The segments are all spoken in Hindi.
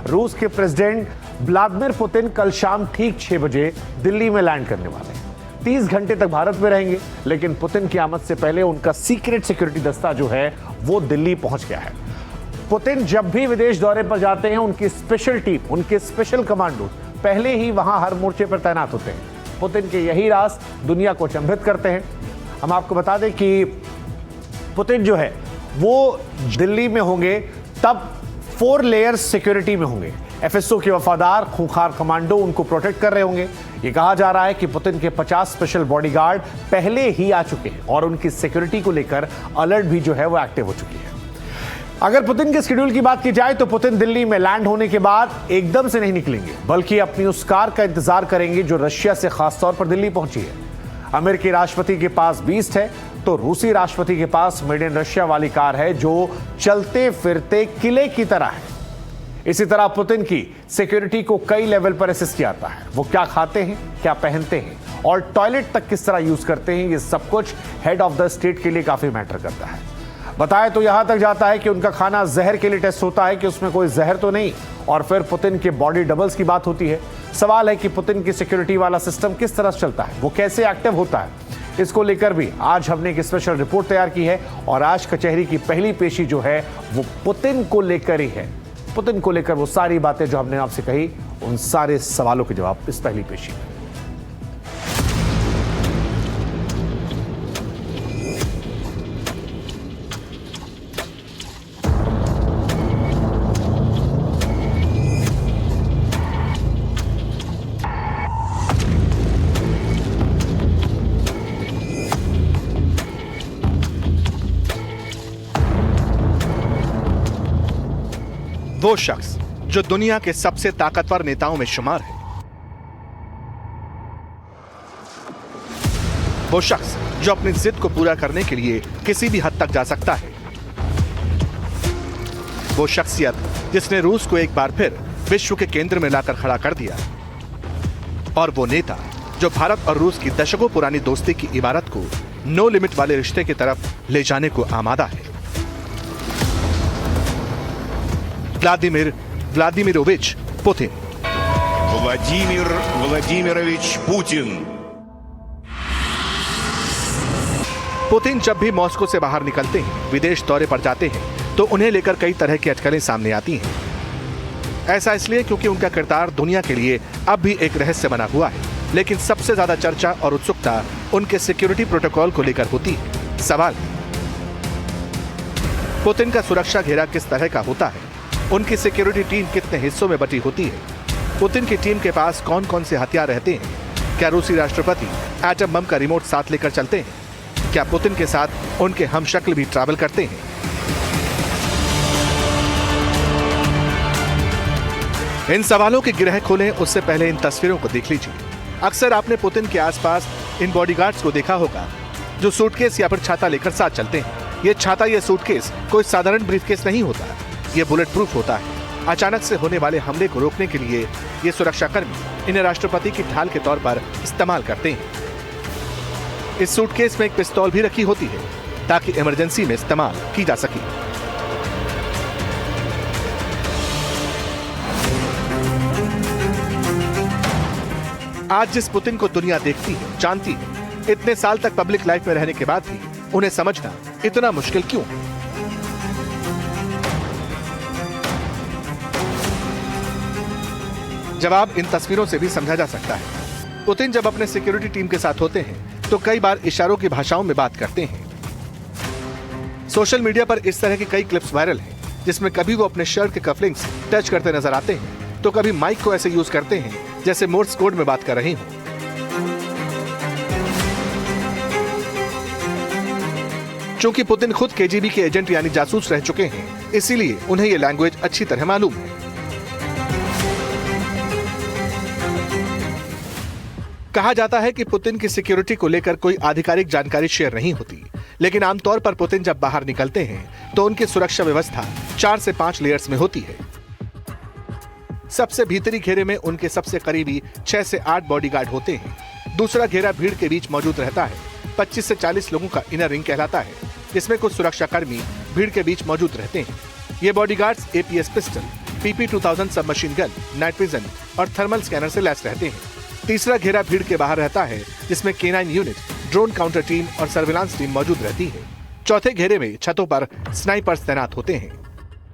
रूस के प्रेसिडेंट व्लादिमीर पुतिन कल शाम ठीक 6 बजे दिल्ली में लैंड करने वाले हैं। 30 घंटे तक भारत में रहेंगे, लेकिन पुतिन की आमद से पहले उनका सीक्रेट सिक्योरिटी दस्ता जो है वो दिल्ली पहुंच गया है। पुतिन जब भी विदेश दौरे पर जाते हैं, उनकी स्पेशल टीम, उनके स्पेशल कमांडो पहले ही वहां हर मोर्चे पर तैनात होते हैं। पुतिन के यही राज दुनिया को अचंभित करते हैं। हम आपको बता दें कि पुतिन जो है वो दिल्ली में होंगे तब 4 लेयर्स सिक्योरिटी में होंगे। एफएसओ के वफादार खूंखार कमांडो उनको प्रोटेक्ट कर रहे होंगे। ये कहा जा रहा है कि पुतिन के 50 स्पेशल बॉडीगार्ड पहले ही आ चुके हैं और उनकी सिक्योरिटी को लेकर अलर्ट भी जो है वो एक्टिव हो चुकी है। अगर पुतिन के शेड्यूल की बात की जाए तो पुतिन दिल्ली में लैंड होने के बाद एकदम से नहीं निकलेंगे, बल्कि अपनी उस कार का इंतजार करेंगे जो रशिया से खास तौर पर दिल्ली पहुंची है। अमेरिकी राष्ट्रपति के पास बीस्ट है तो रूसी राष्ट्रपति के पास मेड इन रशिया वाली कार है जो चलते फिरते किले की तरह है। इसी तरह पुतिन की सिक्योरिटी को कई लेवल पर असेस किया जाता है। वो क्या खाते हैं, क्या पहनते हैं और टॉयलेट तक किस तरह यूज करते हैं, ये सब कुछ हेड ऑफ द स्टेट के लिए काफी मैटर करता है। बताया तो यहां तक जाता है कि उनका खाना जहर के लिए टेस्ट होता है कि उसमें कोई जहर तो नहीं, और फिर पुतिन के बॉडी डबल्स की बात होती है। सवाल है कि पुतिन की सिक्योरिटी वाला सिस्टम किस तरह चलता है, वो कैसे एक्टिव होता है। इसको लेकर भी आज हमने एक स्पेशल रिपोर्ट तैयार की है और आज कचहरी की पहली पेशी जो है वो पुतिन को लेकर ही है। पुतिन को लेकर वो सारी बातें जो हमने आपसे कही, उन सारे सवालों के जवाब इस पहली पेशी में। वो शख्स जो दुनिया के सबसे ताकतवर नेताओं में शुमार है, वो शख्स जो अपनी जिद को पूरा करने के लिए किसी भी हद तक जा सकता है, वो शख्सियत जिसने रूस को एक बार फिर विश्व के केंद्र में लाकर खड़ा कर दिया, और वो नेता जो भारत और रूस की दशकों पुरानी दोस्ती की इबारत को नो लिमिट वाले रिश्ते की तरफ ले जाने को आमादा है। Vladimir Vladimirovich Putin. Vladimir Vladimirovich Putin. Putin जब भी मॉस्को से बाहर निकलते हैं, विदेश दौरे पर जाते हैं, तो उन्हें लेकर कई तरह की अटकलें सामने आती हैं। ऐसा इसलिए क्योंकि उनका किरदार दुनिया के लिए अब भी एक रहस्य बना हुआ है, लेकिन सबसे ज्यादा चर्चा और उत्सुकता उनके सिक्योरिटी प्रोटोकॉल को लेकर होती है। सवाल, पुतिन का सुरक्षा घेरा किस तरह का होता है, उनकी सिक्योरिटी टीम कितने हिस्सों में बटी होती है, पुतिन की टीम के पास कौन कौन से हथियार रहते हैं, क्या रूसी राष्ट्रपति एटम बम का रिमोट साथ लेकर चलते हैं, क्या पुतिन के साथ उनके हमशक्ल भी ट्रैवल करते हैं। इन सवालों की गिरह खोलें उससे पहले इन तस्वीरों को देख लीजिए। अक्सर आपने पुतिन के आसपास इन बॉडीगार्ड्स को देखा होगा जो सूटकेस या फिर छाता लेकर साथ चलते हैं। ये छाता या सूटकेस कोई साधारण ब्रीफकेस नहीं होता, ये बुलेट प्रूफ होता है। अचानक से होने वाले हमले को रोकने के लिए ये सुरक्षाकर्मी इन्हें राष्ट्रपति की ढाल के तौर पर इस्तेमाल करते हैं। इस सूटकेस में एक पिस्तौल भी रखी होती है ताकि इमरजेंसी में इस्तेमाल की जा सके। आज जिस पुतिन को दुनिया देखती है, जानती है, इतने साल तक पब्लिक लाइफ में रहने के बाद भी उन्हें समझना इतना मुश्किल क्यों? जवाब इन तस्वीरों से भी समझा जा सकता है। पुतिन जब अपने सिक्योरिटी टीम के साथ होते हैं तो कई बार इशारों की भाषाओं में बात करते हैं। सोशल मीडिया पर इस तरह की कई क्लिप्स वायरल हैं, जिसमें कभी वो अपने शर्ट के कफलिंग्स टच करते नजर आते हैं, तो कभी माइक को ऐसे यूज करते हैं जैसे मोर्स कोड में बात कर रहे हों। चूंकि पुतिन खुद केजीबी के एजेंट यानी जासूस रह चुके हैं, इसीलिए उन्हें ये लैंग्वेज अच्छी तरह मालूम है। कहा जाता है कि पुतिन की सिक्योरिटी को लेकर कोई आधिकारिक जानकारी शेयर नहीं होती, लेकिन आमतौर पर पुतिन जब बाहर निकलते हैं तो उनकी सुरक्षा व्यवस्था 4 से 5 लेयर्स में होती है। सबसे भीतरी घेरे में उनके सबसे करीबी 6 से 8 बॉडीगार्ड होते हैं। दूसरा घेरा भीड़ के बीच मौजूद रहता है। 25 से 40 लोगों का इनर रिंग कहलाता है, जिसमें कुछ सुरक्षाकर्मी भीड़ के बीच मौजूद रहते हैं। ये bodyguards APS pistol, PP-2000 submachine gun, night vision और थर्मल स्कैनर से लैस रहते हैं। तीसरा घेरा भीड़ के बाहर रहता है, जिसमें K9 unit, drone counter team और सर्विलांस टीम मौजूद रहती है। चौथे घेरे में छतों पर स्नाइपर्स तैनात होते हैं।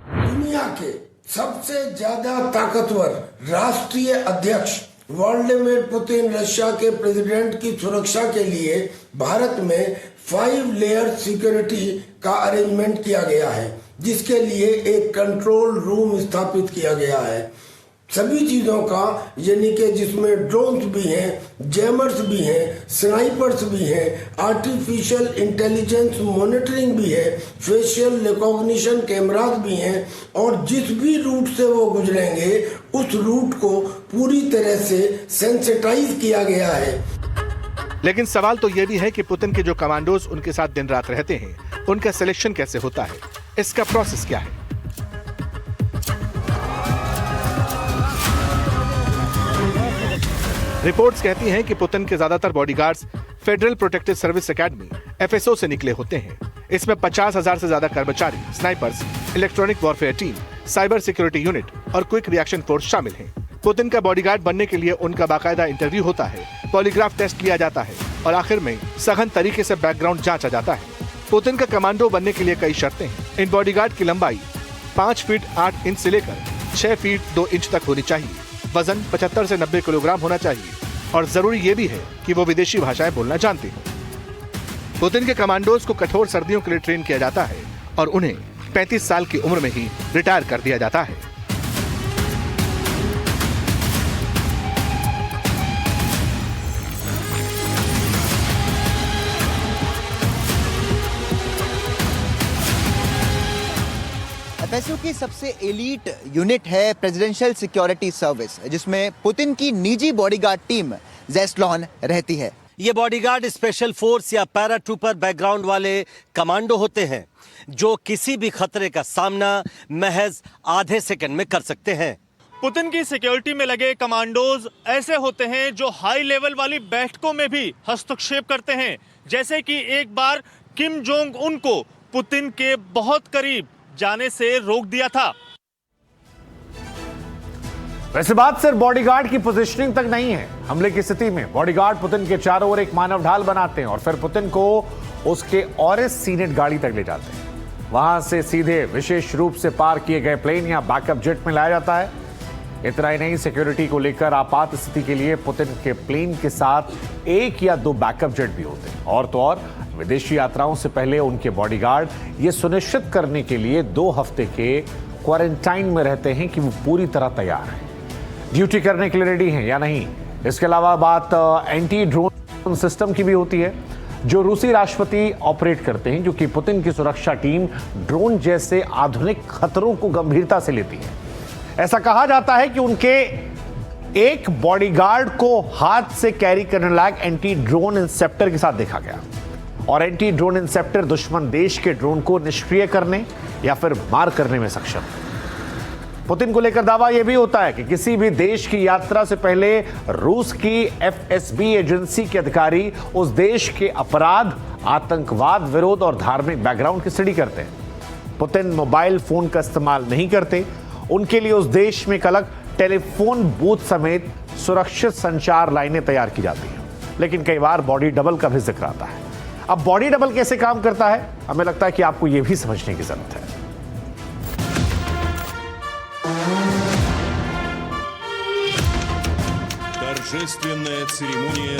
दुनिया के सबसे ज्यादा ताकतवर राष्ट्रीय अध्यक्ष व्लादिमीर पुतिन रशिया के प्रेसिडेंट की सुरक्षा के लिए भारत में 5 लेयर सिक्योरिटी का अरेंजमेंट किया गया है, जिसके लिए एक कंट्रोल रूम स्थापित किया गया है। सभी चीजों का, यानी कि जिसमें ड्रोन्स भी हैं, जैमर्स भी हैं, स्नाइपर्स भी हैं, आर्टिफिशियल इंटेलिजेंस मॉनिटरिंग भी है, फेशियल रिकॉग्निशन कैमरास भी हैं, और जिस भी रूट से वो गुजरेंगे उस रूट को पूरी तरह से सेंसिटाइज किया गया है। लेकिन सवाल तो ये भी है कि पुतिन के जो कमांडोज उनके साथ दिन रात रहते हैं, उनका सिलेक्शन कैसे होता है, इसका प्रोसेस क्या है? रिपोर्ट्स कहती हैं कि पुतिन के ज्यादातर bodyguards federal protective service academy FSO से निकले होते हैं। इसमें 50,000 से ज्यादा कर्मचारी, snipers, electronic warfare team, cyber security unit और क्विक रिएक्शन फोर्स शामिल हैं। पुतिन का बॉडीगार्ड बनने के लिए उनका बाकायदा इंटरव्यू होता है, पॉलीग्राफ टेस्ट लिया जाता है और आखिर में सघन तरीके से बैकग्राउंड जांचा जाता है। पुतिन का कमांडो बनने के लिए कई शर्तें हैं। इन बॉडीगार्ड की लंबाई 5 फीट 8 इंच से लेकर 6 फीट 2 इंच तक होनी चाहिए। वजन 75 से 90 किलोग्राम होना चाहिए और जरूरी ये भी है कि वो विदेशी भाषाएं बोलना जानते हो। पुतिन के कमांडोज को कठोर सर्दियों के लिए ट्रेन किया जाता है और उन्हें 35 साल की उम्र में ही रिटायर कर दिया जाता है। FSO की सबसे एलीट यूनिट है प्रेसिडेंशियल सिक्योरिटी सर्विस, जिसमें पुतिन की निजी बॉडीगार्ड टीम ज़ेस्लॉन रहती है। ये बॉडीगार्ड स्पेशल फोर्स या पैराट्रूपर बैकग्राउंड वाले कमांडो होते हैं, जो किसी भी खतरे का सामना महज आधे सेकंड में कर सकते हैं। पुतिन की सिक्योरिटी में लगे कमांडोज ऐसे होते हैं जो हाई लेवल वाली बैठकों में भी हस्तक्षेप करते हैं, जैसे कि एक बार किम जोंग उन को पुतिन के बहुत करीब जाने से रोक दिया था। वैसे बात सिर्फ बॉडीगार्ड की पोजीशनिंग तक नहीं है। हमले की स्थिति में बॉडीगार्ड पुतिन के चारों ओर एक मानव ढाल बनाते हैं और फिर पुतिन को उसके ऑरेस सीनेट गाड़ी तक ले जाते हैं। वहां से सीधे विशेष रूप से पार किए गए प्लेन या बैकअप जेट में लाया जाता है। इतना ही नहीं, सिक्योरिटी को लेकर आपात स्थिति के लिए पुतिन के प्लेन के साथ 1 या 2 बैकअप जेट भी होते हैं। और तो और विदेशी यात्राओं से पहले उनके बॉडीगार्ड ये सुनिश्चित करने के लिए 2 हफ्ते के क्वारंटाइन में रहते हैं कि वो पूरी तरह तैयार हैं, ड्यूटी करने के लिए रेडी हैं या नहीं। इसके अलावा बात एंटी ड्रोन सिस्टम की भी होती है, जो रूसी राष्ट्रपति ऑपरेट करते हैं, क्योंकि पुतिन की सुरक्षा टीम ड्रोन जैसे आधुनिक खतरों को गंभीरता से लेती है। ऐसा कहा जाता है कि उनके एक बॉडीगार्ड को हाथ से कैरी करने लायक एंटी ड्रोन इंसेप्टर के साथ देखा गया, और एंटी ड्रोन इंसेप्टर दुश्मन देश के ड्रोन को निष्क्रिय करने या फिर मार करने में सक्षम है। पुतिन को लेकर दावा यह भी होता है कि किसी भी देश की यात्रा से पहले रूस की FSB एजेंसी के अधिकारी उस देश के अपराध, आतंकवाद विरोध और धार्मिक बैकग्राउंड की स्टडी करते हैं। पुतिन मोबाइल फोन का इस्तेमाल नहीं करते। उनके लिए उस देश में एक अलग टेलीफोन बूथ समेत सुरक्षित संचार लाइनें तैयार की जाती हैं। लेकिन कई बार बॉडी डबल का भी जिक्र आता है। अब बॉडी डबल कैसे काम करता है, हमें लगता है कि आपको यह भी समझने की जरूरत है। Торжественная церемония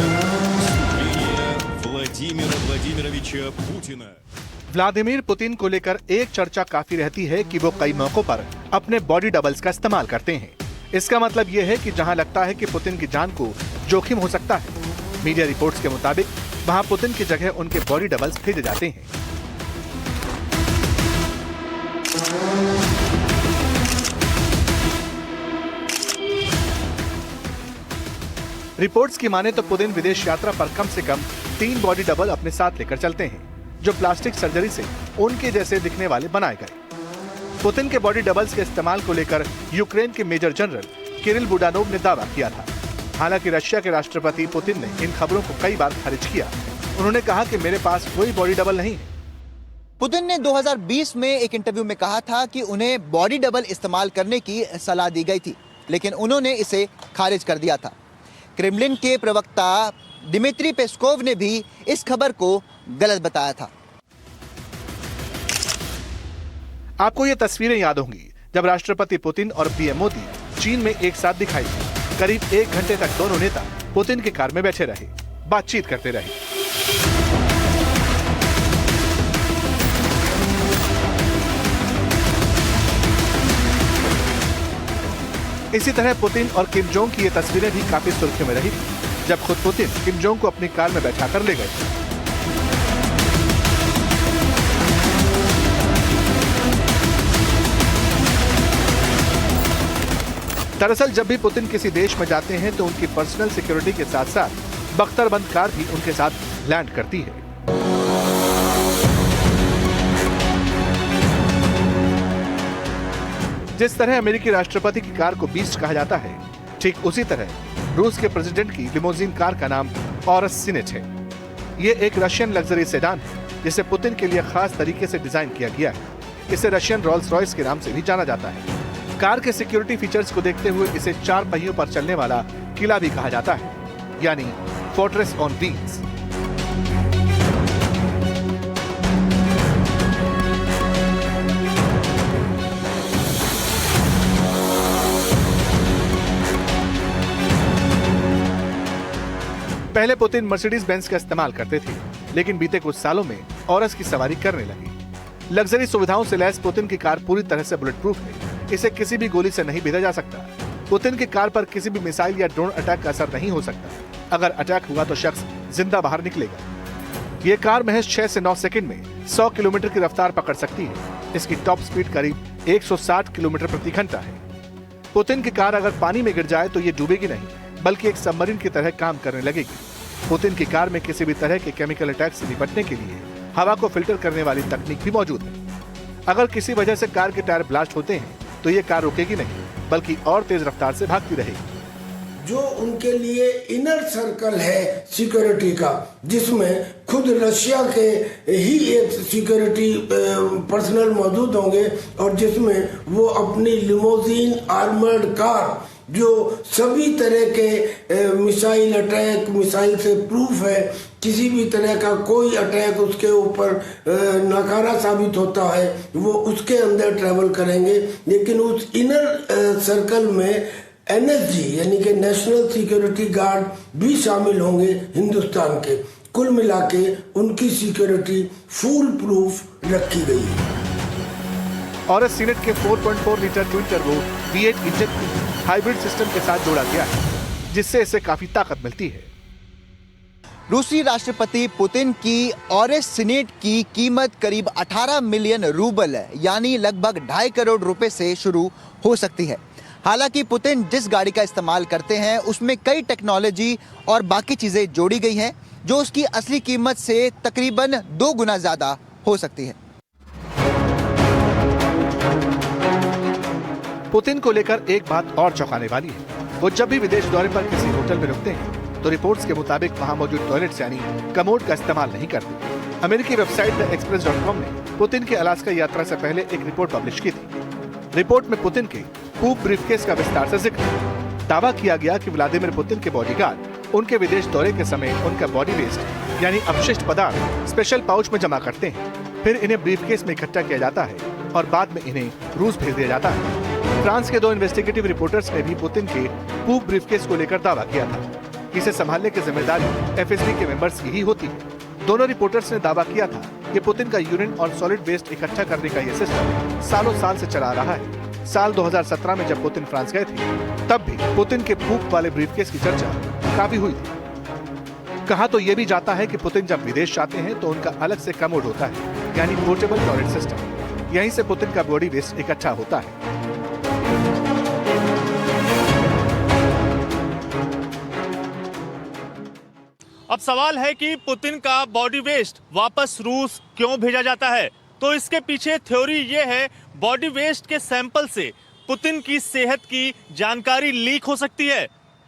вступления Владимира Владимировича Путина. व्लादिमीर पुतिन को लेकर एक चर्चा काफी रहती है कि वो कई मौकों पर अपने बॉडी डबल्स का इस्तेमाल करते हैं। इसका मतलब ये है कि जहां लगता है कि पुतिन की जान को जोखिम हो सकता है, मीडिया रिपोर्ट्स के मुताबिक वहां पुतिन की जगह उनके बॉडी डबल्स भेजे जाते हैं। रिपोर्ट्स की माने तो पुतिन विदेश यात्रा पर कम से कम 3 बॉडी डबल अपने साथ लेकर चलते हैं, जो प्लास्टिक सर्जरी से उनके जैसे दिखने वाले बनाए गए। पुतिन के बॉडी डबल्स के इस्तेमाल को लेकर यूक्रेन के मेजर जनरल किरिल बुडानोव ने दावा किया था। हालांकि रशिया के राष्ट्रपति पुतिन ने इन खबरों को कई बार खारिज किया। उन्होंने कहा कि मेरे पास कोई बॉडी डबल नहीं है। पुतिन ने 2020 में एक इंटरव्यू में कहा था कि उन्हें बॉडी डबल इस्तेमाल करने की सलाह दी गई थी, लेकिन उन्होंने इसे खारिज कर दिया था। क्रेमलिन के प्रवक्ता दिमित्री पेस्कोव ने भी इस खबर को गलत बताया था। आपको ये तस्वीरें याद होंगी जब राष्ट्रपति पुतिन और पीएम मोदी चीन में एक साथ दिखाई दी। करीब 1 घंटे तक दोनों नेता पुतिन की कार में बैठे रहे, बातचीत करते रहे। इसी तरह पुतिन और किम जोंग की ये तस्वीरें भी काफी सुर्खियों में रही थी, जब खुद पुतिन किम जोंग को अपनी कार में बैठाकर ले गए। दरअसल जब भी पुतिन किसी देश में जाते हैं तो उनकी पर्सनल सिक्योरिटी के साथ साथ बख्तरबंद कार भी उनके साथ लैंड करती है। जिस तरह अमेरिकी राष्ट्रपति की कार को बीस्ट कहा जाता है, ठीक उसी तरह रूस के प्रेसिडेंट की लिमोजिन कार का नाम औरस सिनेट है। ये एक रशियन लग्जरी सेडान है जिसे पुतिन के लिए खास तरीके से डिजाइन किया गया है। इसे रशियन रोल्स रॉयस के नाम से भी जाना जाता है। कार के सिक्योरिटी फीचर्स को देखते हुए इसे 4 पहियों पर चलने वाला किला भी कहा जाता है, यानी फोर्ट्रेस ऑन व्हील्स। पहले पुतिन मर्सिडीज बेंज का इस्तेमाल करते थे, लेकिन बीते कुछ सालों में औरस की सवारी करने लगे। लग्जरी सुविधाओं से लैस पुतिन की कार पूरी तरह से बुलेट प्रूफ है। इसे किसी भी गोली से नहीं भेजा जा सकता। पुतिन की कार पर किसी भी मिसाइल या ड्रोन अटैक का असर नहीं हो सकता। अगर अटैक हुआ तो शख्स जिंदा बाहर निकलेगा। ये कार महज 6 से 9 सेकंड में 100 किलोमीटर की रफ्तार पकड़ सकती है। इसकी टॉप स्पीड करीब 160 किलोमीटर प्रति घंटा है। पुतिन की कार अगर पानी में गिर जाए तो ये डूबेगी नहीं, बल्कि एक सबमरीन की तरह काम करने लगेगी। पुतिन की कार में किसी भी तरह के केमिकल अटैक से निपटने के लिए हवा को फिल्टर करने वाली तकनीक भी मौजूद है। अगर किसी वजह से कार के टायर ब्लास्ट होते हैं तो ये कार रुकेगी नहीं, बल्कि और तेज रफ्तार से भागती रहेगी। जो उनके लिए इनर सर्कल है सिक्योरिटी का, जिसमें खुद रशिया के ही एक सिक्योरिटी पर्सनल मौजूद होंगे और जिसमें वो अपनी लिमोजिन आर्मर्ड कार जो सभी तरह के मिसाइल अटैक, मिसाइल से प्रूफ है, किसी भी तरह का कोई अटैक उसके ऊपर नाकारा साबित होता है, वो उसके अंदर ट्रैवल करेंगे। लेकिन उस इनर सर्कल में एनएसजी यानी कि नेशनल सिक्योरिटी गार्ड भी शामिल होंगे हिंदुस्तान के। कुल मिला के उनकी सिक्योरिटी फुल प्रूफ रखी गई है। और सीनेट के 4.4 litre twin turbo V8 engine को हाइब्रिड सिस्टम के साथ जोड़ा गया है, जिससे इसे काफी ताकत मिलती है। रूसी राष्ट्रपति पुतिन की औरस सिनेट की कीमत करीब 18 मिलियन रूबल यानी लगभग 2.5 करोड़ रुपए से शुरू हो सकती है। हालांकि पुतिन जिस गाड़ी का इस्तेमाल करते हैं उसमें कई टेक्नोलॉजी और बाकी चीजें जोड़ी गई हैं, जो उसकी असली कीमत से तकरीबन 2 गुना ज्यादा हो सकती है। पुतिन को लेकर एक बात और चौंकाने वाली है। वो जब भी विदेश दौरे पर किसी होटल में रुकते हैं तो रिपोर्ट्स के मुताबिक वहां मौजूद टॉयलेट्स यानी कमोड का इस्तेमाल नहीं करते। अमेरिकी वेबसाइट द एक्सप्रेस.com ने पुतिन की अलास्का यात्रा से पहले एक रिपोर्ट पब्लिश की थी। रिपोर्ट में पुतिन के पूप ब्रीफकेस का विस्तार से जिक्र है। दावा किया गया कि व्लादिमीर पुतिन के बॉडीगार्ड उनके विदेश दौरे के समय उनका बॉडी वेस्ट यानी अपशिष्ट पदार्थ स्पेशल पाउच में जमा करते हैं, फिर इन्हें ब्रीफकेस में इकट्ठा किया जाता है और बाद में इन्हें रूस भेज दिया जाता है। फ्रांस के 2 इन्वेस्टिगेटिव रिपोर्टर्स ने भी पुतिन के पूप ब्रीफकेस को लेकर दावा किया था। इसे संभालने की जिम्मेदारी एफएसबी के मेंबर्स की ही होती है। दोनों रिपोर्टर्स ने दावा किया था कि पुतिन का यूरिन और सॉलिड वेस्ट इकट्ठा करने का यह सिस्टम सालों साल से चला रहा है। साल 2017 में जब पुतिन फ्रांस गए थे, तब भी पुतिन के पूप वाले ब्रीफकेस की चर्चा काफी हुई थी। कहा तो यह भी जाता है कि पुतिन जब विदेश जाते हैं तो उनका अलग से कमोड होता है, यानी पोर्टेबल टॉयलेट सिस्टम। यहीं से पुतिन का बॉडी वेस्ट इकट्ठा होता है। अब सवाल है कि पुतिन का बॉडी वेस्ट वापस रूस क्यों भेजा जाता है? तो इसके पीछे थ्योरी ये है, बॉडी वेस्ट के सैंपल से पुतिन की सेहत की जानकारी लीक हो सकती है।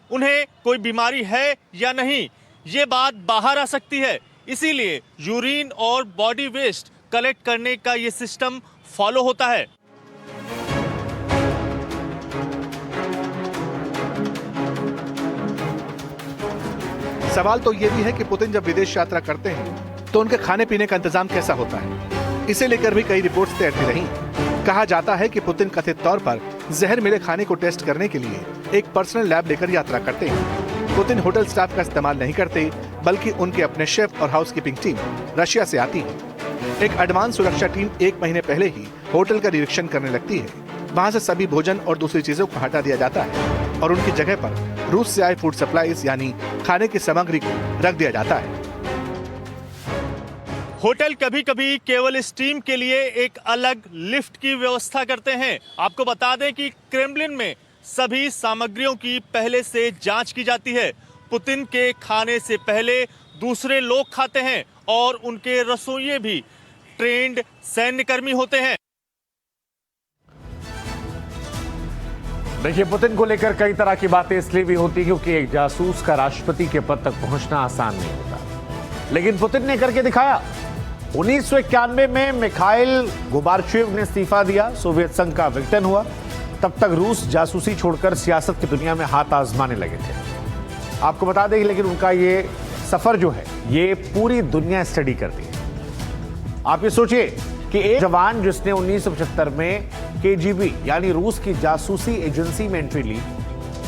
उन्हें कोई बीमारी है या नहीं, ये बात बाहर आ सकती है। इसीलिए यूरिन और बॉडी वेस्ट कलेक्ट करने का ये सिस्टम फॉलो होता है। सवाल तो ये भी है कि पुतिन जब विदेश यात्रा करते हैं तो उनके खाने पीने का इंतजाम कैसा होता है। इसे लेकर भी कई रिपोर्ट्स तैरती रही। कहा जाता है कि पुतिन कथित तौर पर जहर मिले खाने को टेस्ट करने के लिए एक पर्सनल लैब लेकर यात्रा करते हैं। पुतिन होटल स्टाफ का इस्तेमाल नहीं करते, बल्कि उनके अपने शेफ और हाउसकीपिंग टीम रशिया से आती है। एक एडवांस सुरक्षा टीम 1 महीने पहले ही होटल का निरीक्षण करने लगती है। वहां से सभी भोजन और दूसरी चीजों को हटा दिया जाता है और उनकी जगह पर रूस से आए फूड सप्लाईज यानी खाने की सामग्री को रख दिया जाता है। होटल कभी कभी केवल इस टीम के लिए एक अलग लिफ्ट की व्यवस्था करते हैं। आपको बता दें कि क्रेमलिन में सभी सामग्रियों की पहले से जांच की जाती है। पुतिन के खाने से पहले दूसरे लोग खाते हैं और उनके रसोइये भी ट्रेंड सैन्यकर्मी होते हैं। देखिए, पुतिन को लेकर कई तरह की बातें इसलिए भी होती क्योंकि एक जासूस का राष्ट्रपति के पद तक पहुंचना आसान नहीं होता, लेकिन पुतिन ने करके दिखाया। 1991 में मिखाइल गोर्बाचेव ने इस्तीफा दिया, सोवियत संघ का विघटन हुआ। तब तक रूस जासूसी छोड़कर सियासत की दुनिया में हाथ आजमाने लगे थे। आपको बता दें, लेकिन उनका ये सफर जो है ये पूरी दुनिया स्टडी करती है। आप ये सोचिए कि एक जवान जिसने 1975 में KGB यानी रूस की जासूसी एजेंसी में एंट्री ली,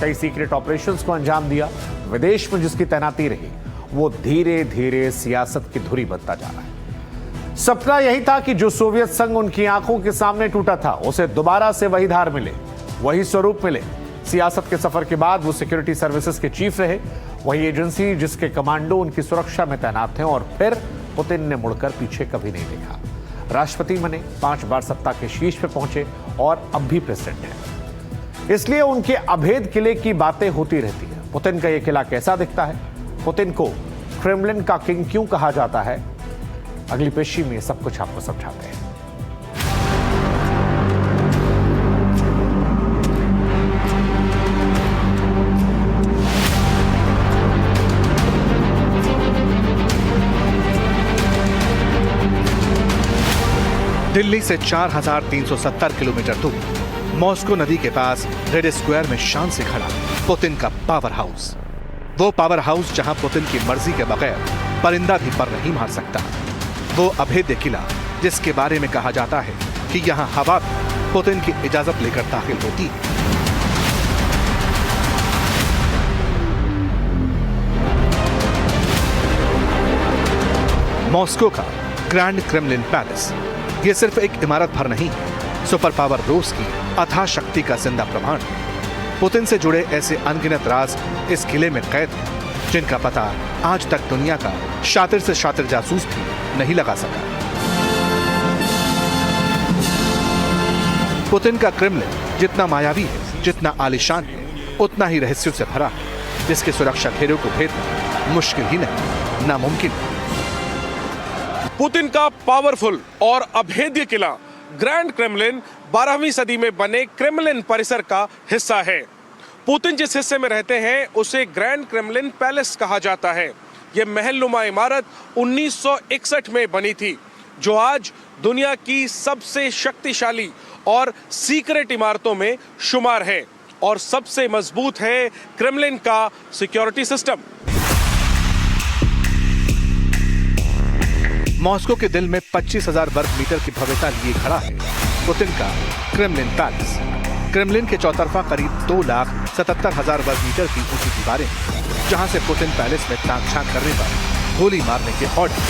कई सीक्रेट ऑपरेशंस को अंजाम दिया, विदेश में जिसकी तैनाती रही, वो धीरे धीरे सियासत की धुरी बनता जा रहा है। सपना यही था कि जो सोवियत संघ उनकी आंखों के सामने टूटा था, उसे दोबारा से वही धार मिले, वही स्वरूप मिले। सियासत के सफर के बाद वो सिक्योरिटी सर्विसेज के चीफ रहे, वही एजेंसी जिसके कमांडो उनकी सुरक्षा में तैनात थे, और फिर पुतिन ने मुड़कर पीछे कभी नहीं देखा। राष्ट्रपति बने, 5 बार सत्ता के शीर्ष पे पहुंचे और अब भी प्रेसिडेंट हैं। इसलिए उनके अभेद किले की बातें होती रहती है। पुतिन का यह किला कैसा दिखता है, पुतिन को क्रेमलिन का किंग क्यों कहा जाता है, अगली पेशी में सब कुछ आपको समझाते हैं। दिल्ली से 4370 किलोमीटर दूर मॉस्को नदी के पास रेड स्क्वायर में शान से खड़ा पुतिन का पावर हाउस। वो पावर हाउस जहां पुतिन की मर्जी के बगैर परिंदा भी पर नहीं मार सकता। वो अभेद्य किला जिसके बारे में कहा जाता है कि यहां हवा भी पुतिन की इजाजत लेकर दाखिल होती है। मॉस्को का ग्रैंड क्रेमलिन पैलेस ये सिर्फ एक इमारत भर नहीं है, सुपर पावर रूस की अथाह शक्ति का जिंदा प्रमाण है। पुतिन से जुड़े ऐसे अनगिनत राज इस किले में कैद हैं, जिनका पता आज तक दुनिया का शातिर से शातिर जासूस भी नहीं लगा सका। पुतिन का क्रेमलिन जितना मायावी है, जितना आलीशान है, उतना ही रहस्यों से भरा है, जिसके सुरक्षा घेरों को भेदना मुश्किल ही नहीं, नामुमकिन है। पुतिन का पावरफुल और अभेद्य किला ग्रैंड क्रेमलिन 12वीं सदी में बने क्रेमलिन परिसर का हिस्सा है। पुतिन जिस हिस्से में रहते हैं उसे ग्रैंड क्रेमलिन पैलेस कहा जाता है। यह महलनुमा इमारत 1961 में बनी थी, जो आज दुनिया की सबसे शक्तिशाली और सीक्रेट इमारतों में शुमार है, और सबसे मजबूत है क्रेमलिन का सिक्योरिटी सिस्टम। मॉस्को के दिल में 25,000 वर्ग मीटर की भव्यता लिए खड़ा है पुतिन का क्रेमलिन पैलेस। क्रेमलिन के चौतरफा करीब 2,77,000 वर्ग मीटर की ऊंची दीवारें हैं, जहां से पुतिन पैलेस में ताक झांक करने पर गोली मारने के ऑर्डर।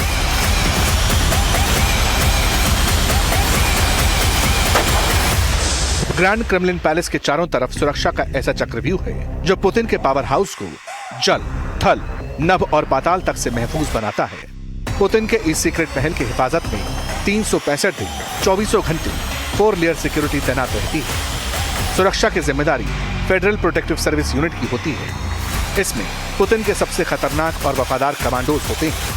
ग्रैंड क्रेमलिन पैलेस के चारों तरफ सुरक्षा का ऐसा चक्रव्यूह है जो पुतिन के पावर हाउस को जल, थल, नभ और पाताल तक से महफूज बनाता है। पुतिन के इस सीक्रेट महल की हिफाजत में 365 दिन 24 घंटे 4 लेयर सिक्योरिटी तैनात रहती है। सुरक्षा की जिम्मेदारी फेडरल प्रोटेक्टिव सर्विस यूनिट की होती है। इसमें पुतिन के सबसे खतरनाक और वफादार कमांडोज होते हैं।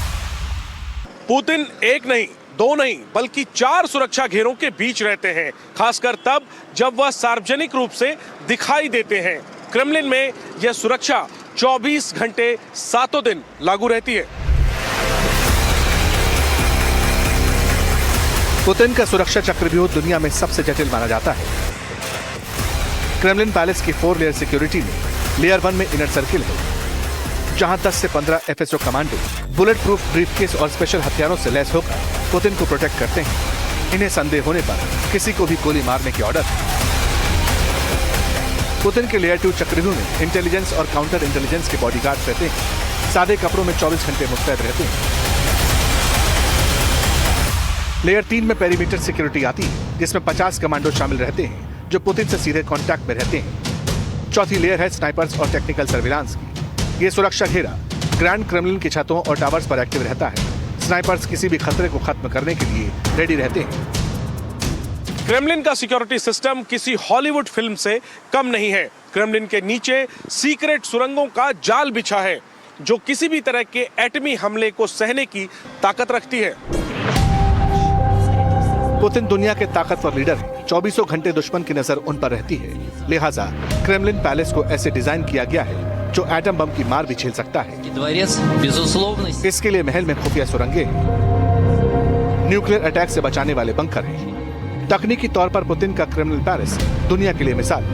पुतिन एक नहीं, 2 नहीं, बल्कि 4 सुरक्षा घेरों के बीच रहते हैं, खासकर तब जब वह सार्वजनिक रूप से दिखाई देते हैं। क्रेमलिन में यह सुरक्षा 24 घंटे 7 दिन लागू रहती है। पुतिन का सुरक्षा चक्रव्यूह दुनिया में सबसे जटिल माना जाता है। क्रेमलिन पैलेस की 4 लेयर सिक्योरिटी में लेयर 1 में इनर सर्किल है, जहां 10 से 15 FSO commando bullet proof briefcase और स्पेशल हथियारों से लैस होकर पुतिन को प्रोटेक्ट करते हैं। इन्हें संदेह होने पर किसी को भी गोली मारने की ऑर्डर है। पुतिन के लेयर 2 चक्रव्यूह में इंटेलिजेंस और काउंटर इंटेलिजेंस के बॉडीगार्ड रहते हैं। सादे कपड़ों में 24 घंटे मुस्तैद रहते हैं। लेयर 3 में पेरीमीटर सिक्योरिटी आती है, जिसमें 50 कमांडो शामिल रहते हैं जो पुतिन से सीधे कांटेक्ट में रहते हैं। चौथी लेयर है स्नाइपर्स और टेक्निकल सर्विलांस की। ये सुरक्षा घेरा ग्रैंड क्रेमलिन की छतों और टावर्स पर एक्टिव रहता है। स्नाइपर्स किसी भी खतरे को खत्म करने के लिए रेडी रहते हैं। क्रेमलिन का सिक्योरिटी सिस्टम किसी हॉलीवुड फिल्म से कम नहीं है। क्रेमलिन के नीचे सीक्रेट सुरंगों का जाल बिछा है, जो किसी भी तरह के एटमी हमले को सहने की ताकत रखती है। पुतिन दुनिया के ताकतवर लीडर हैं। 24 घंटे दुश्मन की नजर उन पर रहती है। लिहाजा क्रेमलिन पैलेस को ऐसे डिजाइन किया गया है जो एटम बम की मार भी झेल सकता है। इसके लिए महल में खुफिया सुरंगें हैं, न्यूक्लियर अटैक से बचाने वाले बंकर हैं। तकनीकी तौर पर पुतिन का क्रेमलिन पैलेस दुनिया के लिए मिसाल।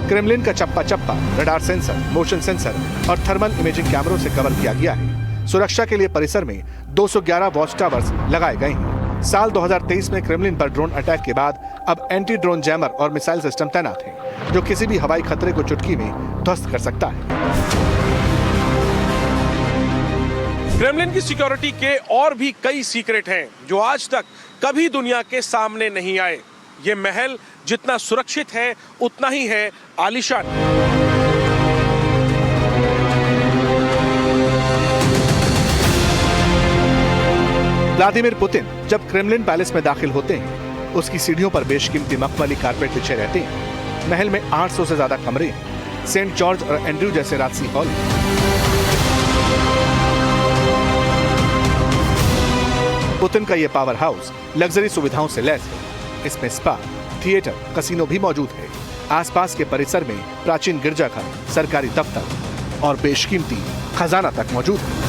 क्रेमलिन का चप्पा चप्पा रडार सेंसर, मोशन सेंसर और थर्मल इमेजिंग कैमरों से कवर किया गया है। सुरक्षा के लिए परिसर में 211 वॉच टावर्स लगाए गए हैं। साल 2023 में क्रेमलिन पर ड्रोन अटैक के बाद अब एंटी ड्रोन जैमर और मिसाइल सिस्टम तैनात है, जो किसी भी हवाई खतरे को चुटकी में ध्वस्त कर सकता है। क्रेमलिन की सिक्योरिटी के और भी कई सीक्रेट हैं जो आज तक कभी दुनिया के सामने नहीं आए। ये महल जितना सुरक्षित है उतना ही है आलीशान। व्लादिमीर पुतिन जब क्रेमलिन पैलेस में दाखिल होते हैं, उसकी सीढ़ियों पर बेशकीमती मखमली कारपेट बिछे रहते हैं। महल में 800 से ज्यादा कमरे हैं। सेंट जॉर्ज और एंड्रयू जैसे राजसी हॉल। पुतिन का यह पावर हाउस लग्जरी सुविधाओं से लैस है। इसमें स्पा, थिएटर, कसिनो भी मौजूद है। आसपास के परिसर में प्राचीन गिरजाघर, सरकारी दफ्तर और बेशकीमती खजाना तक मौजूद है।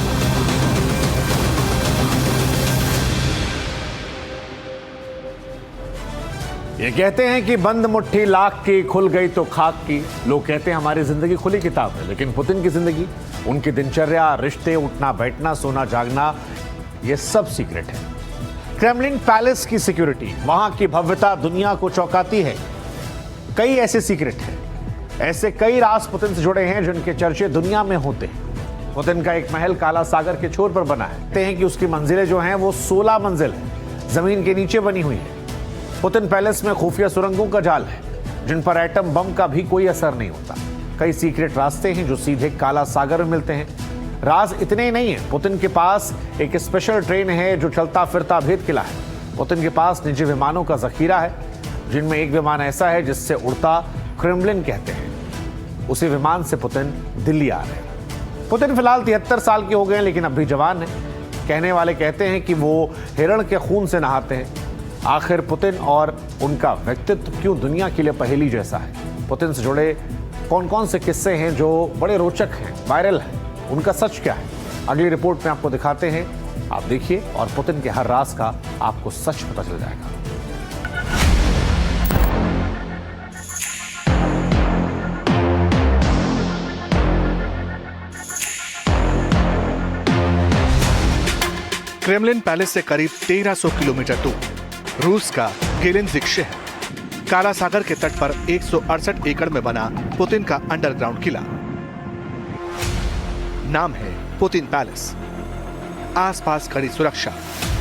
ये कहते हैं कि बंद मुट्ठी लाख की, खुल गई तो खाक की। लोग कहते हैं हमारी जिंदगी खुली किताब है, लेकिन पुतिन की जिंदगी, उनकी दिनचर्या, रिश्ते, उठना बैठना, सोना जागना, ये सब सीक्रेट है। क्रेमलिन पैलेस की सिक्योरिटी, वहां की भव्यता दुनिया को चौंकाती है। कई ऐसे सीक्रेट हैं, ऐसे कई राज पुतिन से जुड़े हैं जिनके चर्चे दुनिया में होते हैं। पुतिन का एक महल काला सागर के छोर पर बना है। कहते हैं कि उसकी मंजिलें जो हैं वो 16 मंजिल है, जमीन के नीचे बनी हुई है। पुतिन पैलेस में खुफिया सुरंगों का जाल है, जिन पर एटम बम का भी कोई असर नहीं होता। कई सीक्रेट रास्ते हैं जो सीधे काला सागर में मिलते हैं। राज इतने ही नहीं है, पुतिन के पास एक स्पेशल ट्रेन है जो चलता फिरता भेद किला है। पुतिन के पास निजी विमानों का जखीरा है, जिनमें एक विमान ऐसा है जिससे उड़ता क्रेमलिन कहते हैं। उसी विमान से पुतिन दिल्ली आ रहे हैं। पुतिन फिलहाल 73 साल के हो गए हैं, लेकिन अब भी जवान हैं। कहने वाले कहते हैं कि वो हिरण के खून से नहाते हैं। आखिर पुतिन और उनका व्यक्तित्व क्यों दुनिया के लिए पहेली जैसा है? पुतिन से जुड़े कौन कौन से किस्से हैं जो बड़े रोचक हैं, वायरल हैं? उनका सच क्या है? अगली रिपोर्ट में आपको दिखाते हैं। आप देखिए और पुतिन के हर राज का आपको सच पता चल जाएगा। क्रेमलिन पैलेस से करीब 1300 किलोमीटर दूर रूस का गेलेंजिक शहर, काला सागर के तट पर 168 एकड़ में बना पुतिन का अंडरग्राउंड किला। नाम है पुतिन पैलेस। आसपास कड़ी सुरक्षा,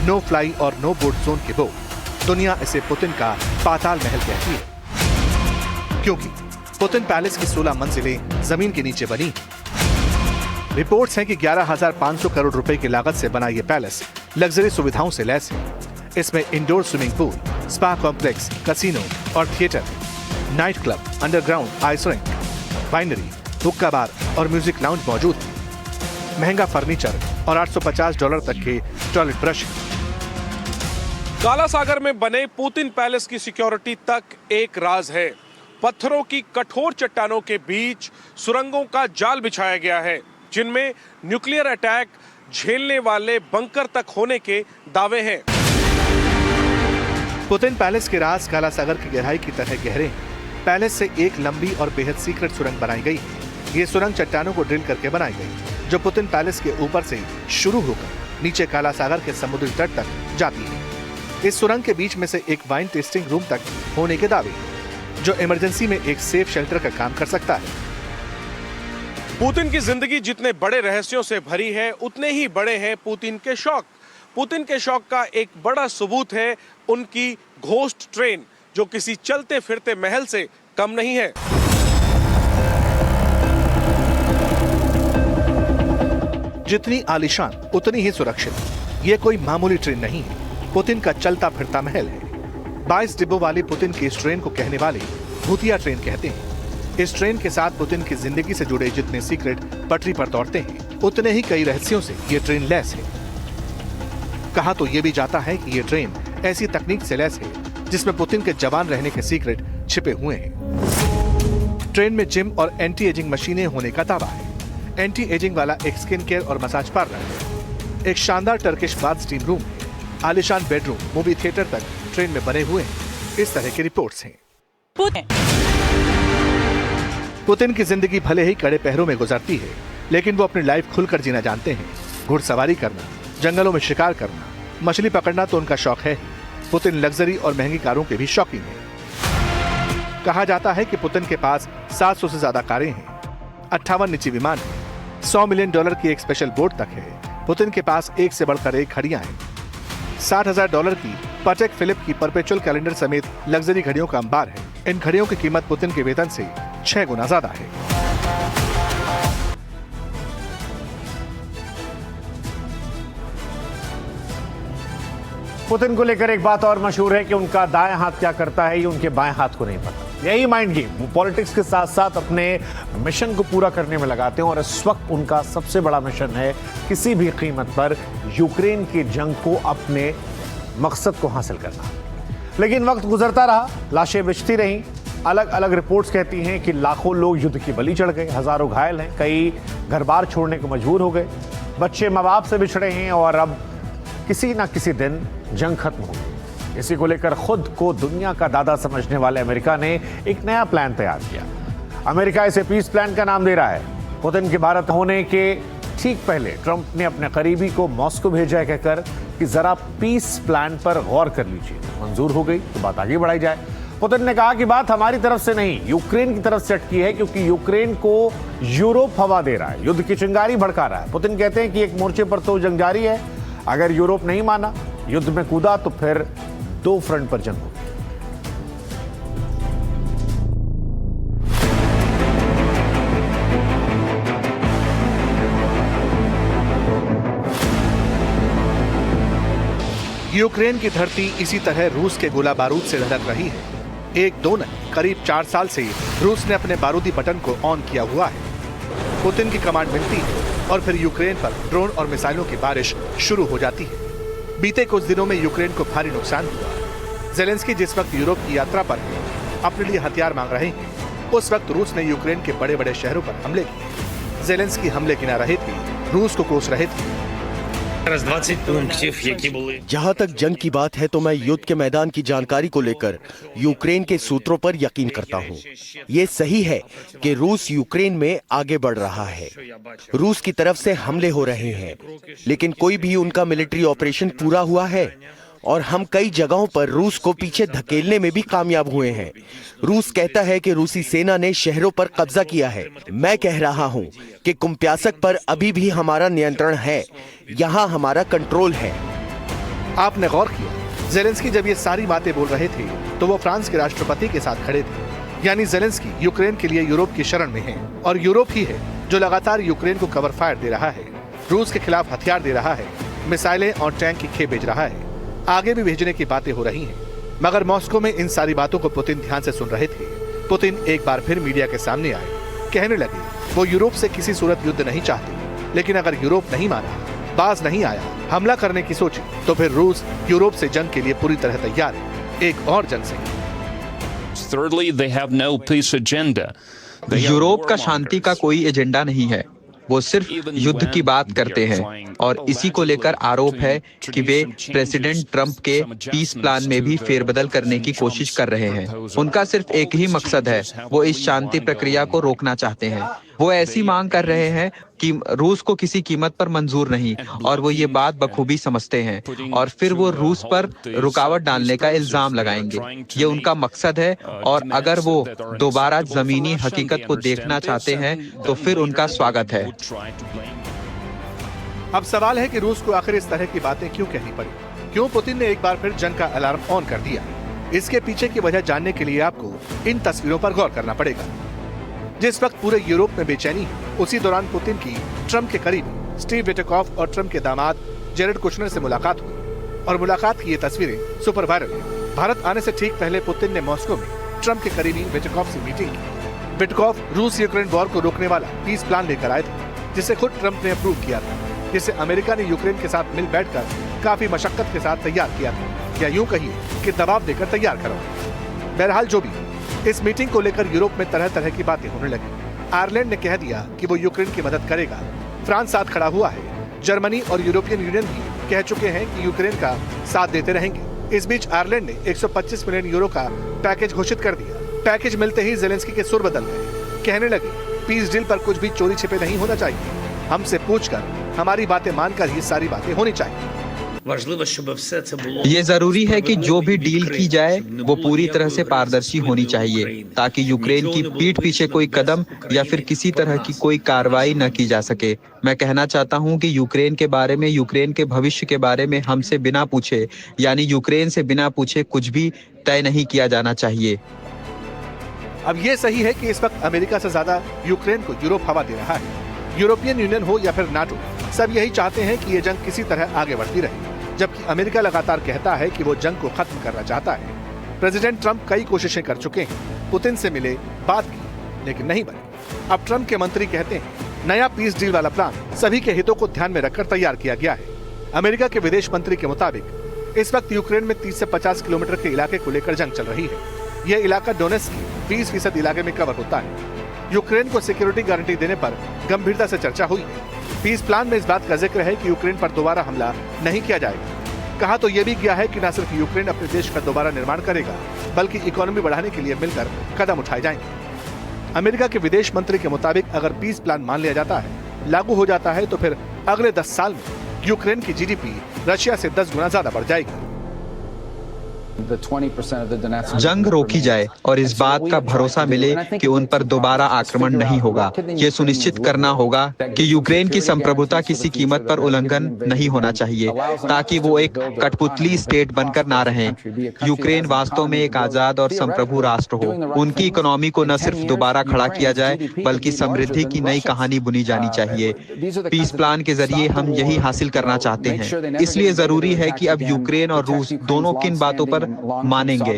नो फ्लाई और नो बोट जोन के बोर्ड। दुनिया इसे पुतिन का पाताल महल कहती है, क्योंकि पुतिन पैलेस की 16 मंजिलें जमीन के नीचे बनी। रिपोर्ट्स हैं कि 11,500 करोड़ रुपए की लागत से बना यह पैलेस लग्जरी सुविधाओं से लैस है। इसमें indoor swimming pool, spa complex, casino और theatre, night club, underground ice rink, winery, हुक्का बार और म्यूजिक लाउंज मौजूद है। महंगा फर्नीचर और $850 तक के टॉयलेट ब्रश। काला सागर में बने पुतिन पैलेस की सिक्योरिटी तक एक राज है। पत्थरों की कठोर चट्टानों के बीच सुरंगों का जाल बिछाया गया है, जिनमें न्यूक्लियर अटैक झेलने वाले बंकर तक होने के दावे हैं। पुतिन पैलेस के राज काला सागर की गहराई की तरह गहरे हैं। पैलेस से एक लंबी और बेहद सीक्रेट सुरंग बनाई गई है। ये सुरंग चट्टानों को ड्रिल करके बनाई गई, जो पुतिन पैलेस के ऊपर से शुरू होकर नीचे काला सागर के समुद्री तट तक जाती है। इस सुरंग के बीच में से एक वाइन टेस्टिंग रूम तक होने के दावे, जो इमरजेंसी में एक सेफ शेल्टर का काम कर सकता है। पुतिन की जिंदगी जितने बड़े रहस्यों से भरी है, उतने ही बड़े हैं पुतिन के शौक। पुतिन के शौक का एक बड़ा सबूत है उनकी घोस्ट ट्रेन, जो किसी चलते फिरते महल से कम नहीं है। जितनी आलीशान उतनी ही सुरक्षित। ये कोई मामूली ट्रेन नहीं है, पुतिन का चलता फिरता महल है। 22 डिब्बों वाली पुतिन की इस ट्रेन को कहने वाले भूतिया ट्रेन कहते हैं। इस ट्रेन के साथ पुतिन की जिंदगी से जुड़े जितने सीक्रेट पटरी पर दौड़ते हैं, उतने ही कई रहस्यों से ये ट्रेन लैस है। कहा तो ये भी जाता है कि ये ट्रेन ऐसी तकनीक से लैस है जिसमें पुतिन के जवान रहने के सीक्रेट छिपे हुए हैं। ट्रेन में जिम और एंटी एजिंग मशीनें होने का दावा है। एंटी एजिंग वाला एक स्किन केयर और मसाज पार्लर है। एक शानदार टर्किश बाथ स्टीम रूम है। आलिशान बेडरूम, मूवी थिएटर तक ट्रेन में बने हुए हैं। इस तरह की रिपोर्ट्स हैं। पुतिन की जिंदगी भले ही कड़े पहरों में गुजरती है, लेकिन वो अपनी लाइफ खुलकर जीना जानते हैं। घुड़सवारी करना, जंगलों में शिकार करना, मछली पकड़ना तो उनका शौक है। पुतिन लग्जरी और महंगी कारों के भी शौकीन है। कहा जाता है कि पुतिन के पास 700 से ज्यादा कारें हैं, 58 निजी विमान हैं, $100 मिलियन की एक स्पेशल बोट तक है। पुतिन के पास एक से बढ़कर एक घड़ियां हैं। $60,000 की पैटेक फिलिप की परपेचुअल कैलेंडर समेत लग्जरी घड़ियों का अंबार है। इन घड़ियों की कीमत पुतिन के वेतन से 6 गुना ज्यादा है। पुतिन को लेकर एक बात और मशहूर है कि उनका दाएं हाथ क्या करता है ये उनके बाएं हाथ को नहीं पता। यही माइंड गेम वो पॉलिटिक्स के साथ साथ अपने मिशन को पूरा करने में लगाते हैं, और इस वक्त उनका सबसे बड़ा मिशन है किसी भी कीमत पर यूक्रेन की जंग को अपने मकसद को हासिल करना। लेकिन वक्त गुजरता रहा, लाशें बिछती रहीं। अलग अलग रिपोर्ट्स कहती हैं कि लाखों लोग युद्ध की बलि चढ़ गए, हजारों घायल हैं, कई घर बार छोड़ने को मजबूर हो गए, बच्चे माँ बाप से बिछड़े हैं, और अब किसी ना किसी दिन जंग खत्म होगी। इसी को लेकर खुद को दुनिया का दादा समझने वाले अमेरिका ने एक नया प्लान तैयार किया। अमेरिका इसे पीस प्लान का नाम दे रहा है। पुतिन के भारत होने के ठीक पहले ट्रंप ने अपने करीबी को मॉस्को भेजा है, कहकर कि जरा पीस प्लान पर गौर कर लीजिए। मंजूर हो गई तो बात आगे बढ़ाई जाए। पुतिन ने कहा कि बात हमारी तरफ से नहीं, यूक्रेन की तरफ से अटकी है, क्योंकि यूक्रेन को यूरोप हवा दे रहा है, युद्ध की चिंगारी भड़का रहा है। पुतिन कहते हैं कि एक मोर्चे पर तो जंग जारी है, अगर यूरोप नहीं माना, युद्ध में कूदा, तो फिर 2 फ्रंट पर जंग होगी। यूक्रेन की धरती इसी तरह रूस के गोला बारूद से लहर रही है। 1-2 नहीं, करीब 4 साल से रूस ने अपने बारूदी बटन को ऑन किया हुआ है। पुतिन की कमांड मिलती है और फिर यूक्रेन पर ड्रोन और मिसाइलों की बारिश शुरू हो जाती है। बीते कुछ दिनों में यूक्रेन को भारी नुकसान हुआ। जेलेंस्की जिस वक्त यूरोप की यात्रा पर है, अपने लिए हथियार मांग रहे हैं, उस वक्त रूस ने यूक्रेन के बड़े बड़े शहरों पर हमले किए। जेलेंस्की हमले गिना रहे थे, रूस को कोस रहे थे। जहां तक जंग की बात है तो मैं युद्ध के मैदान की जानकारी को लेकर यूक्रेन के सूत्रों पर यकीन करता हूं। ये सही है कि रूस यूक्रेन में आगे बढ़ रहा है, रूस की तरफ से हमले हो रहे हैं, लेकिन कोई भी उनका मिलिट्री ऑपरेशन पूरा हुआ है और हम कई जगहों पर रूस को पीछे धकेलने में भी कामयाब हुए हैं। रूस कहता है कि रूसी सेना ने शहरों पर कब्जा किया है। मैं कह रहा हूं कि कुप्यासक पर अभी भी हमारा नियंत्रण है, यहां हमारा कंट्रोल है। आपने गौर किया, जेलेंस्की जब ये सारी बातें बोल रहे थे तो वो फ्रांस के राष्ट्रपति के साथ खड़े थे। यानी जेलेंस्की यूक्रेन के लिए यूरोप की शरण में है, और यूरोप ही है जो लगातार यूक्रेन को कवर फायर दे रहा है, रूस के खिलाफ हथियार दे रहा है, मिसाइलें और टैंक की खेप भेज रहा है, आगे भी भेजने की बातें हो रही हैं। मगर मॉस्को में इन सारी बातों को पुतिन ध्यान से सुन रहे थे। पुतिन एक बार फिर मीडिया के सामने आए, कहने लगे वो यूरोप से किसी सूरत युद्ध नहीं चाहते, लेकिन अगर यूरोप नहीं माना, बाज नहीं आया, हमला करने की सोची, तो फिर रूस यूरोप से जंग के लिए पूरी तरह तैयार है, एक और जंग से। यूरोप का शांति का कोई एजेंडा नहीं है। वो सिर्फ युद्ध की बात करते हैं और इसी को लेकर आरोप है कि वे प्रेसिडेंट ट्रंप के पीस प्लान में भी फेरबदल करने की कोशिश कर रहे हैं। उनका सिर्फ एक ही मकसद है, वो इस शांति प्रक्रिया को रोकना चाहते हैं। वो ऐसी मांग कर रहे हैं कि रूस को किसी कीमत पर मंजूर नहीं, और वो ये बात बखूबी समझते हैं और फिर वो रूस पर रुकावट डालने का इल्जाम लगाएंगे। ये उनका मकसद है, और अगर वो दोबारा जमीनी हकीकत को देखना चाहते हैं तो फिर उनका स्वागत है। अब सवाल है कि रूस को आखिर इस तरह की बातें क्यों कहनी पड़ी? क्यों पुतिन ने एक बार फिर जंग का अलार्म ऑन कर दिया? इसके पीछे की वजह जानने के लिए आपको इन तस्वीरों पर गौर करना पड़ेगा। जिस वक्त पूरे यूरोप में बेचैनी है, उसी दौरान पुतिन की ट्रंप के करीबी स्टीव विटकॉफ और ट्रंप के दामाद जेरेड कुशनर से मुलाकात हुई, और मुलाकात की ये तस्वीरें सुपर वायरल हैं। भारत आने से ठीक पहले पुतिन ने मॉस्को में ट्रंप के करीबी विटकॉफ से मीटिंग की। विटकॉफ रूस यूक्रेन वॉर को रोकने वाला पीस प्लान लेकर आए थे, जिसे खुद ट्रंप ने अप्रूव किया था, जिसे अमेरिका ने यूक्रेन के साथ मिल बैठकर काफी मशक्कत के साथ तैयार किया था, या यूं कहिए कि दबाव देकर तैयार करवाया। बहरहाल जो भी, इस मीटिंग को लेकर यूरोप में तरह तरह की बातें होने लगी। आयरलैंड ने कह दिया कि वो यूक्रेन की मदद करेगा, फ्रांस साथ खड़ा हुआ है, जर्मनी और यूरोपियन यूनियन भी कह चुके हैं कि यूक्रेन का साथ देते रहेंगे। इस बीच आयरलैंड ने 125 मिलियन यूरो का पैकेज घोषित कर दिया। पैकेज मिलते ही जेलेंस्की के सुर बदल गए, कहने लगे पीस डील पर कुछ भी चोरी छिपे नहीं होना चाहिए, हमसे पूछकर, हमारी बातें मानकर ही सारी बातें होनी चाहिए। ये जरूरी है कि जो भी डील की जाए वो पूरी तरह से पारदर्शी होनी चाहिए, ताकि यूक्रेन की पीठ पीछे कोई कदम या फिर किसी तरह की कोई कार्रवाई न की जा सके। मैं कहना चाहता हूं कि यूक्रेन के बारे में, यूक्रेन के भविष्य के बारे में हमसे बिना पूछे, यानी यूक्रेन से बिना पूछे कुछ भी तय नहीं किया जाना चाहिए। अब ये सही है कि इस वक्त अमेरिका से ज्यादा यूक्रेन को यूरोप हवा दे रहा है। यूरोपियन यूनियन हो या फिर नाटो, सब यही चाहते हैं कि ये जंग किसी तरह आगे बढ़ती रहे, जबकि अमेरिका लगातार कहता है कि वो जंग को खत्म करना चाहता है। प्रेसिडेंट ट्रंप कई कोशिशें कर चुके हैं, पुतिन से मिले, बात की, लेकिन नहीं बनी। अब ट्रंप के मंत्री कहते हैं नया पीस डील वाला प्लान सभी के हितों को ध्यान में रखकर तैयार किया गया है। अमेरिका के विदेश मंत्री के मुताबिक इस वक्त यूक्रेन में 30 से 50 किलोमीटर के इलाके को लेकर जंग चल रही है। यह इलाका डोनेट्स्क की 20% इलाके में कवर होता है। यूक्रेन को सिक्योरिटी गारंटी देने पर गंभीरता से चर्चा हुई है। पीस प्लान में इस बात का जिक्र है कि यूक्रेन पर दोबारा हमला नहीं किया जाएगा। कहा तो यह भी गया है कि न सिर्फ यूक्रेन अपने देश का दोबारा निर्माण करेगा, बल्कि इकोनॉमी बढ़ाने के लिए मिलकर कदम उठाए जाएंगे। अमेरिका के विदेश मंत्री के मुताबिक अगर पीस प्लान मान लिया जाता है, लागू हो जाता है, तो फिर अगले 10 साल में यूक्रेन की जीडीपी रशिया से 10 गुना ज्यादा बढ़ जाएगी। जंग रोकी जाए और इस बात का भरोसा मिले कि उन पर दोबारा आक्रमण नहीं होगा। ये सुनिश्चित करना होगा कि यूक्रेन की संप्रभुता किसी कीमत पर उल्लंघन नहीं होना चाहिए, ताकि वो एक कठपुतली स्टेट बनकर ना रहें। यूक्रेन वास्तव में एक आजाद और संप्रभु राष्ट्र हो। उनकी इकोनॉमी को न सिर्फ दोबारा खड़ा किया जाए, बल्कि समृद्धि की नई कहानी बुनी जानी चाहिए। पीस प्लान के जरिए हम यही हासिल करना चाहते हैं। इसलिए जरूरी है कि अब यूक्रेन और रूस दोनों किन बातों पर मानेंगे।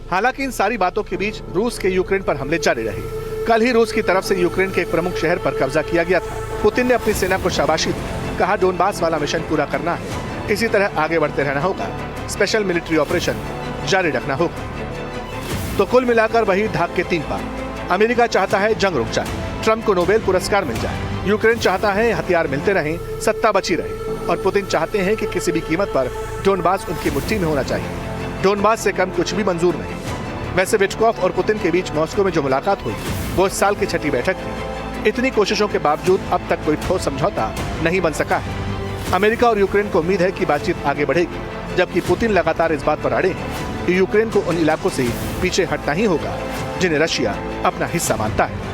हालांकि इन सारी बातों के बीच रूस के यूक्रेन पर हमले जारी रहे। कल ही रूस की तरफ से यूक्रेन के एक प्रमुख शहर पर कब्जा किया गया था। पुतिन ने अपनी सेना को शाबाशी दी, कहा डोनबास वाला मिशन पूरा करना है, इसी तरह आगे बढ़ते रहना होगा, स्पेशल मिलिट्री ऑपरेशन जारी रखना होगा। तो कुल मिलाकर वही धाक के 3 पार। अमेरिका चाहता है जंग रुक जाए, ट्रंप को नोबेल पुरस्कार मिल जाए, यूक्रेन चाहता है हथियार मिलते रहें, सत्ता बची रहे, और पुतिन चाहते हैं कि किसी भी कीमत पर डोनबास उनकी मुट्ठी में होना चाहिए। डोनबास से कम कुछ भी मंजूर नहीं। वैसे विटकॉफ और पुतिन के बीच मॉस्को में जो मुलाकात हुई, वो इस साल की 6ठी बैठक थी। इतनी कोशिशों के बावजूद अब तक कोई ठोस समझौता नहीं बन सका है। अमेरिका और यूक्रेन को उम्मीद है कि बातचीत आगे बढ़ेगी, जबकि पुतिन लगातार इस बात पर अड़े हैं कि यूक्रेन को उन इलाकों से पीछे हटना ही होगा जिन्हें रशिया अपना हिस्सा मानता है।